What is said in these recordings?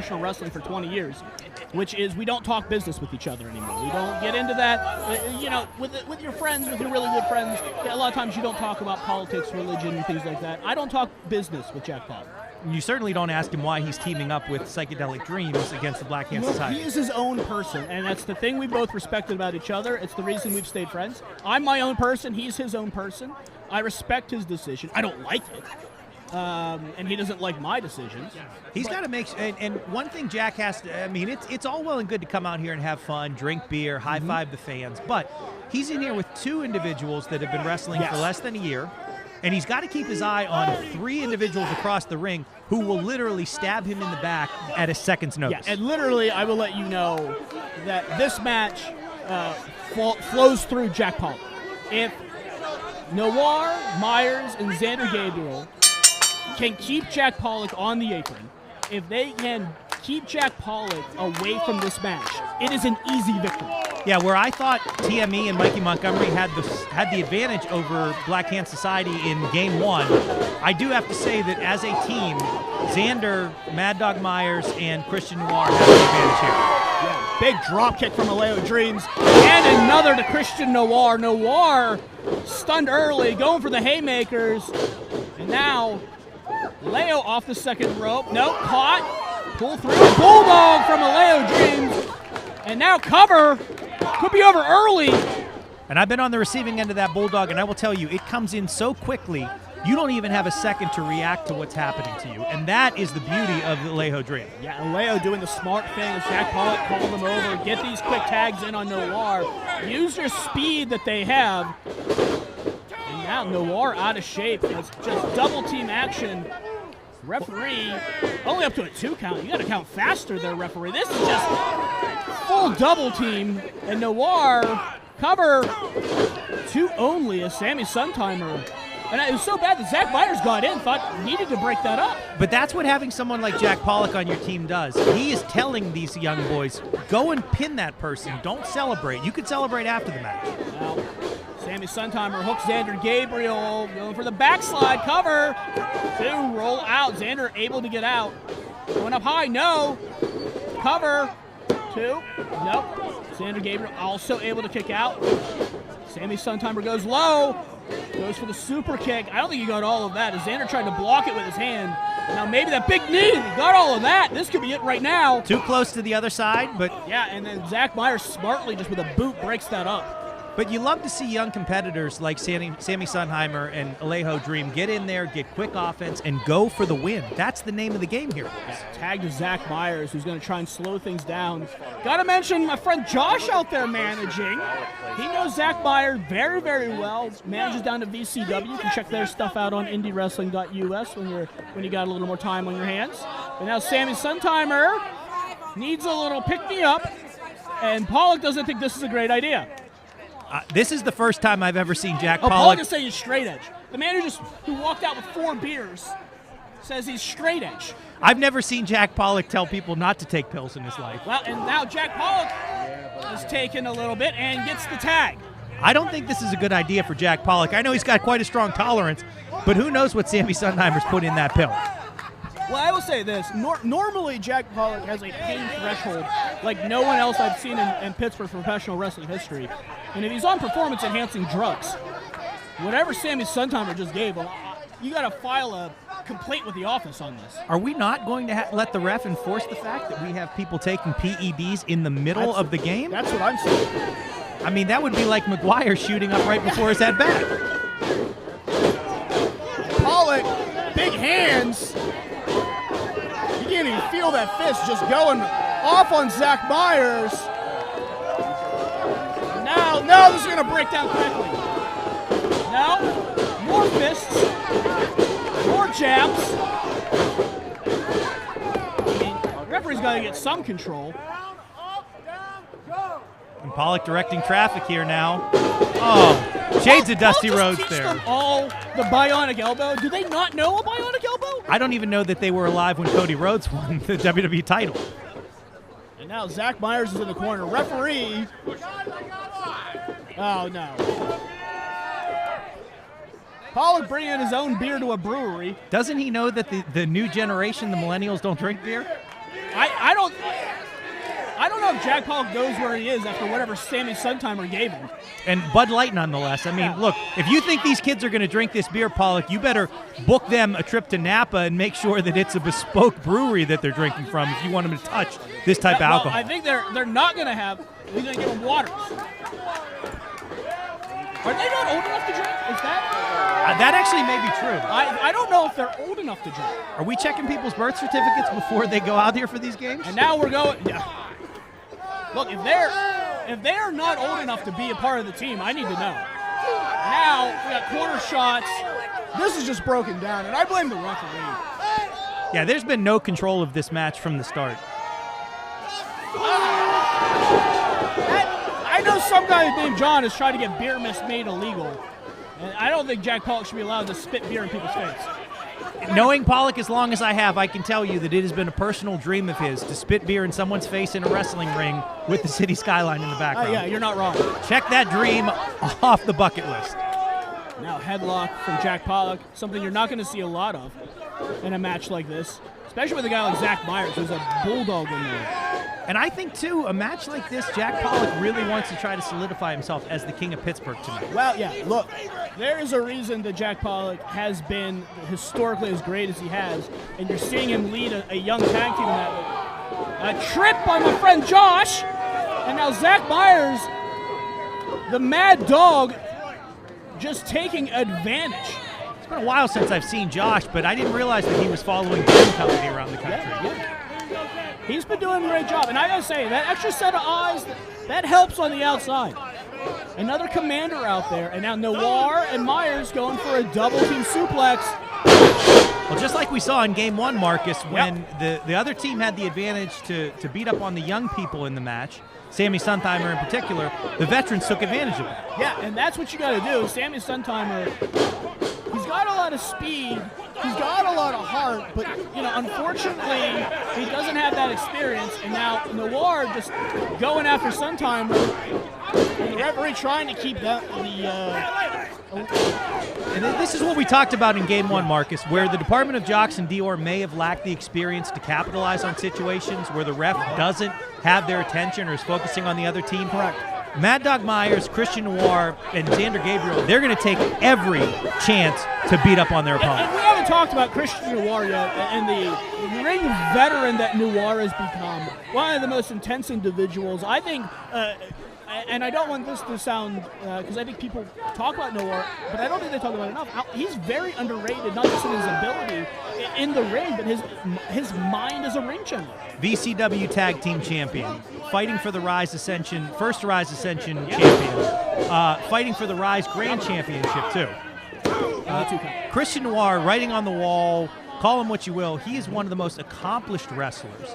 professional wrestling for 20 years, which is we don't talk business with each other anymore. We don't get into that. With your friends, with your really good friends, a lot of times you don't talk about politics, religion, and things like that. I don't talk business with Jack Pollock. You certainly don't ask him why he's teaming up with Psychedelic Dreams against the Black Hand Society. He is his own person, and that's the thing we both respected about each other. It's the reason we've stayed friends. I'm my own person. He's his own person. I respect his decision. I don't like it. And he doesn't like my decisions. He's got to make and one thing Jack has to, I mean, it's all well and good to come out here and have fun, drink beer, high-five the fans, but he's in here with two individuals that have been wrestling for less than a year, and he's got to keep his eye on three individuals across the ring who will literally stab him in the back at a second's notice. Yeah, and literally, I will let you know that this match flows through Jack Pollock. If Noir, Meyers, and Zander Gabriel can keep Jack Pollock on the apron, if they can keep Jack Pollock away from this match, it is an easy victory. Yeah, where I thought TME and Mikey Montgomery had the advantage over Black Hand Society in Game 1, I do have to say that as a team, Zander, Mad Dog Myers, and Christian Noir have the advantage here. Yeah, big drop kick from Aleo Dreams, and another to Christian Noir. Noir stunned early, going for the haymakers, and now Leo off the second rope. Nope, caught. Pull through. Bulldog from Aleo Dreams. And now cover. Could be over early. And I've been on the receiving end of that Bulldog, and I will tell you, it comes in so quickly, you don't even have a second to react to what's happening to you. And that is the beauty of the Alejo Dream. Yeah, Aleo doing the smart thing as Jack Pollock called them over. Get these quick tags in on Noir. Use your speed that they have. And now Noir out of shape. It's just double team action. Referee only up to a 2 count. You got to count faster there, referee. This is just full double team. And Noir cover 2 only as Sammy Suntimer. And it was so bad that Zack Meyers got in, thought needed to break that up. But that's what having someone like Jack Pollock on your team does. He is telling these young boys, go and pin that person. Don't celebrate. You can celebrate after the match. Now, Sammy Suntimer hooks Zander Gabriel, going for the backslide cover. 2, roll out. Zander able to get out. Going up high, no. Cover. 2, nope. Zander Gabriel also able to kick out. Sammy Suntimer goes low. Goes for the super kick. I don't think he got all of that as Zander tried to block it with his hand. Now maybe that big knee. He got all of that. This could be it right now. Too close to the other side, but... Yeah, and then Zack Meyers smartly just with a boot breaks that up. But you love to see young competitors like Sammy Suntimer and Alejo Dream get in there, get quick offense, and go for the win. That's the name of the game here. Tag to Zack Meyers, who's going to try and slow things down. Got to mention my friend Josh out there managing. He knows Zack Meyers very, very well. Manages down to VCW. You can check their stuff out on IndyWrestling.us when you got a little more time on your hands. And now Sammy Suntimer needs a little pick-me-up, and Pollock doesn't think this is a great idea. This is the first time I've ever seen Jack Pollock. Pollock is saying he's straight edge. The man who walked out with 4 beers says he's straight edge. I've never seen Jack Pollock tell people not to take pills in his life. Well, and now Jack Pollock is taken a little bit and gets the tag. I don't think this is a good idea for Jack Pollock. I know he's got quite a strong tolerance, but who knows what Sammy Suntimer's put in that pill. Well, I will say this. Normally, Jack Pollock has a pain threshold like no one else I've seen in Pittsburgh's professional wrestling history. And if he's on performance-enhancing drugs, whatever Sammy Suntimer just gave him, you got to file a complaint with the office on this. Are we not going to let the ref enforce the fact that we have people taking PEDs in the middle of the game? That's what I'm saying. I mean, that would be like McGuire shooting up right before his at-bat. Pollock, big hands. You can't even feel that fist just going off on Zack Meyers. Now this is going to break down quickly. Now, more fists, more jabs. I mean, the referee's got to get some control. And Pollock directing traffic here now. Oh, shades of Dusty Rhodes there. Them all the bionic elbow. Do they not know a bionic elbow? I don't even know that they were alive when Cody Rhodes won the WWE title. And now Zack Meyers is in the corner. Referee. Oh, no. Pollock bringing his own beer to a brewery. Doesn't he know that the new generation, the millennials, don't drink beer? think Jack Pollock knows where he is after whatever Sammy Suntimer gave him. And Bud Light nonetheless. I mean, look, if you think these kids are going to drink this beer, Pollock, you better book them a trip to Napa and make sure that it's a bespoke brewery that they're drinking from if you want them to touch this type of alcohol. I think they're not going to have. They're going to give them waters. Are they not old enough to drink? Is that? That actually may be true. I don't know if they're old enough to drink. Are we checking people's birth certificates before they go out here for these games? And now we're going. Yeah. Look, if they're not old enough to be a part of the team, I need to know. Now we got corner shots. This is just broken down, and I blame the referee. Yeah, there's been no control of this match from the start. I know some guy named John is trying to get beer mist made illegal, and I don't think Jack Pollock should be allowed to spit beer in people's face. Knowing Pollock as long as I have, I can tell you that it has been a personal dream of his to spit beer in someone's face in a wrestling ring with the city skyline in the background. Yeah, you're not wrong. Check that dream off the bucket list. Now headlock from Jack Pollock, something you're not going to see a lot of in a match like this, especially with a guy like Zack Meyers, who's a bulldog in there. And I think, too, a match like this, Jack Pollock really wants to try to solidify himself as the king of Pittsburgh tonight. Well, yeah, look, there is a reason that Jack Pollock has been historically as great as he has, and you're seeing him lead a young tag team in that. A trip by my friend Josh, and now Zack Meyers, the mad dog, just taking advantage. It's been a while since I've seen Josh, but I didn't realize that he was following Jim Company around the country. Yeah. He's been doing a great job, and I gotta say, that extra set of eyes, that helps on the outside. Another commander out there, and now Noir and Myers going for a double team suplex. Well, just like we saw in Game 1, Marcus, when the other team had the advantage to beat up on the young people in the match, Sammy Suntimer in particular, the veterans took advantage of it. Yeah, and that's what you got to do. Sammy Suntimer, he's got a lot of speed, he's got a lot of heart, but unfortunately, he doesn't have that experience. And now Noir just going after Suntimer, and the referee trying to keep that And this is what we talked about in Game 1, Marcus, where the Department of Jocks and Dior may have lacked the experience to capitalize on situations where the ref doesn't have their attention or is focusing on the other team. Correct. Mad Dog Myers, Christian Noir, and Zander Gabriel, they're going to take every chance to beat up on their opponent. And we haven't talked about Christian Noir yet, and the ring veteran that Noir has become. One of the most intense individuals. I think, and I don't want this to sound, because I think people talk about Noir, but I don't think they talk about it enough. He's very underrated, not just in his ability in the ring, but his mind as a ring general. VCW Tag Team Champion, fighting for the Rise Ascension, first Rise Ascension champion, fighting for the Rise Grand Championship, too. Christian Noir, writing on the wall, call him what you will, he is one of the most accomplished wrestlers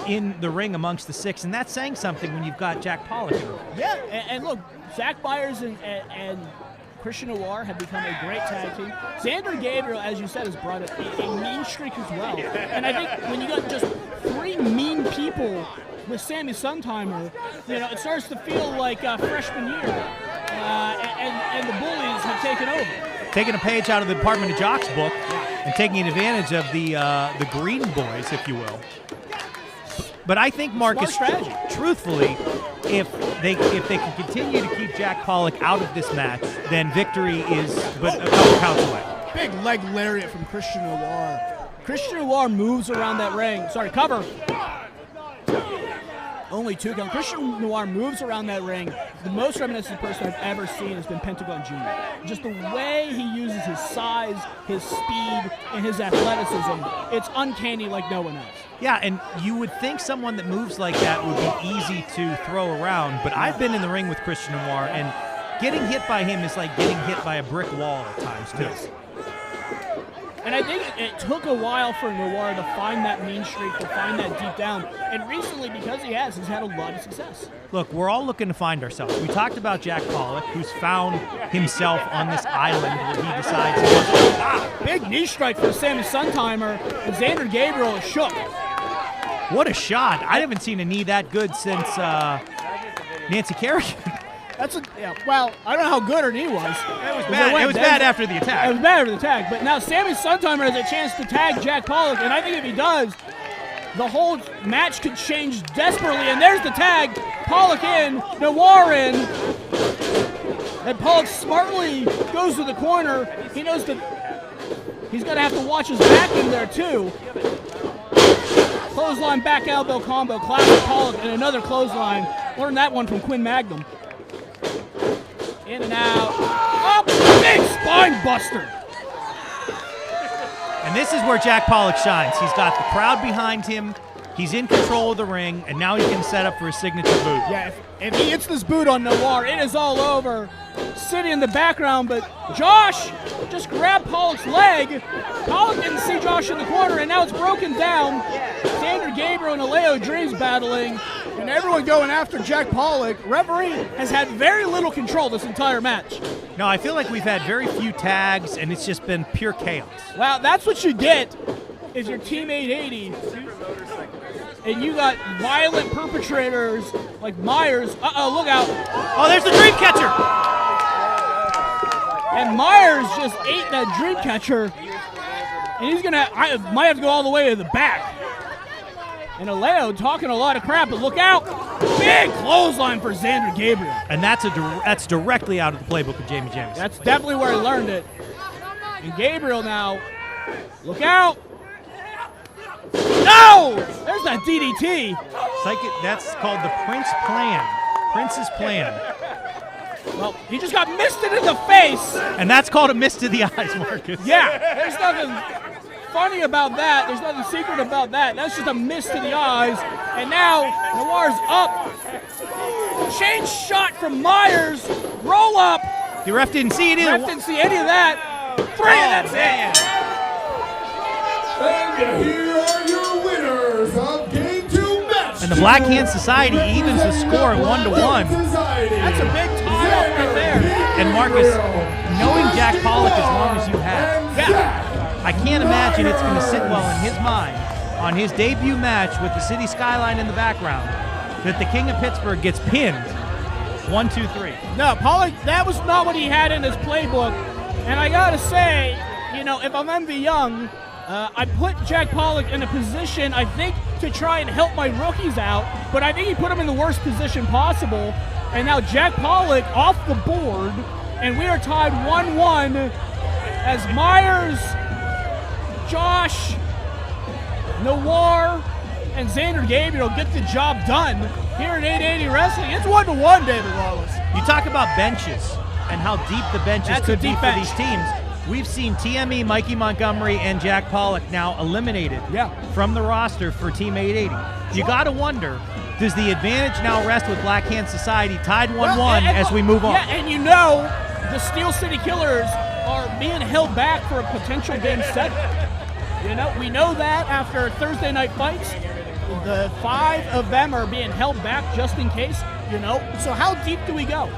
in the ring amongst the six, and that's saying something when you've got Jack Pollock in the ring. Yeah, and look, Zack Meyers and Christian Noir have become a great tag team. Zander Gabriel, as you said, has brought a mean streak as well. And I think when you got just three mean people with Sammy Suntimer, it starts to feel like freshman year. And the bullies have taken over. Taking a page out of the Department of Jocks book and taking advantage of the green boys, if you will. But I think, Marcus, truthfully, if they can continue to keep Jack Pollock out of this match, then victory is but a couple counts away. Big leg lariat from Christian Noir. Christian Noir moves around that ring. Sorry, cover. Only 2 count. Christian Noir moves around that ring. The most reminiscent person I've ever seen has been Pentagon Jr. Just the way he uses his size, his speed, and his athleticism, it's uncanny like no one else. Yeah, and you would think someone that moves like that would be easy to throw around, but I've been in the ring with Christian Noir, and getting hit by him is like getting hit by a brick wall at times, too. Yes. And I think it took a while for Noir to find that mean streak, to find that deep down. And recently, because he's had a lot of success. Look, we're all looking to find ourselves. We talked about Jack Pollock, who's found himself on this island where he decides he wants to... Big knee strike for Sammy Suntimer, and Zander Gabriel is shook. What a shot. I haven't seen a knee that good since Nancy Kerrigan. Well, I don't know how good her knee was. It was bad. It was bad after the attack. It was bad after the attack. But now Sammy Suntimer has a chance to tag Jack Pollock, and I think if he does, the whole match could change desperately, and there's the tag. Pollock in, Noir in, and Pollock smartly goes to the corner. He knows that he's going to have to watch his back in there, too. Clothesline back elbow combo, classic Pollock, and another clothesline. Learned that one from Quinn Magnum. In and out. Up, big spine buster. And this is where Jack Pollock shines. He's got the crowd behind him. He's in control of the ring, and now he can set up for his signature boot. Yeah, if he hits this boot on Noir, it is all over. Sitting in the background, but Josh just grabbed Pollock's leg. Pollock didn't see Josh in the corner, and now it's broken down. Zander Gabriel and Aleo Dreams battling, and everyone going after Jack Pollock. Referee has had very little control this entire match. No, I feel like we've had very few tags, and it's just been pure chaos. Well, that's what you get if you're Team 880, and you got violent perpetrators like Meyers. Uh-oh, look out. Oh, there's the dream catcher. And Meyers just ate that dream catcher, and he's might have to go all the way to the back. And Aleo talking a lot of crap, but look out. Big clothesline for Zander Gabriel. And that's directly out of the playbook of Jamie James. That's definitely where he learned it. And Gabriel now, look out. No! There's that DDT. That's called the Prince Plan. Prince's Plan. Well, he just got misted in the face. And that's called a mist to the eyes, Marcus. Yeah, there's nothing funny about that. There's nothing secret about that. That's just a mist to the eyes. And now Noir's up. Change shot from Meyers. Roll up. The ref didn't see it either. Ref didn't see any of that. Three, and that's it. And here are your winners of Game 2 match. And the Black Hand Society evens the score 1-1. That's a big tie-up right there. And Marcus, knowing Jack Pollock as long as you have, I can't imagine it's going to sit well in his mind on his debut match with the city skyline in the background that the King of Pittsburgh gets pinned 1, 2, 3. No, Pollock, that was not what he had in his playbook. And I got to say, if I'm MV Young, I put Jack Pollock in a position, I think, to try and help my rookies out, but I think he put him in the worst position possible. And now Jack Pollock off the board, and we are tied 1-1 as Meyers, Josh, Noir, and Zander Gabriel get the job done here at 880 Wrestling. It's 1-1, David Wallace. You talk about benches and how deep the benches could be for these teams. We've seen TME, Mikey Montgomery, and Jack Pollock now eliminated from the roster for Team 880. You got to wonder, does the advantage now rest with Black Hand Society tied 1-1 as we move on? Yeah, and the Steel City Killers are being held back for a potential Game 7. We know that after Thursday night fights, the 5 of them are being held back just in case, So how deep do we go?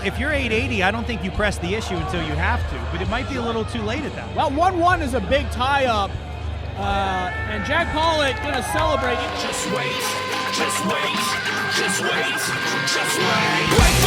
If you're 880, I don't think you press the issue until you have to, but it might be a little too late at that. Well, 1-1 is a big tie-up, and Jack Pollock going to celebrate. Just wait, just wait, just wait, just wait.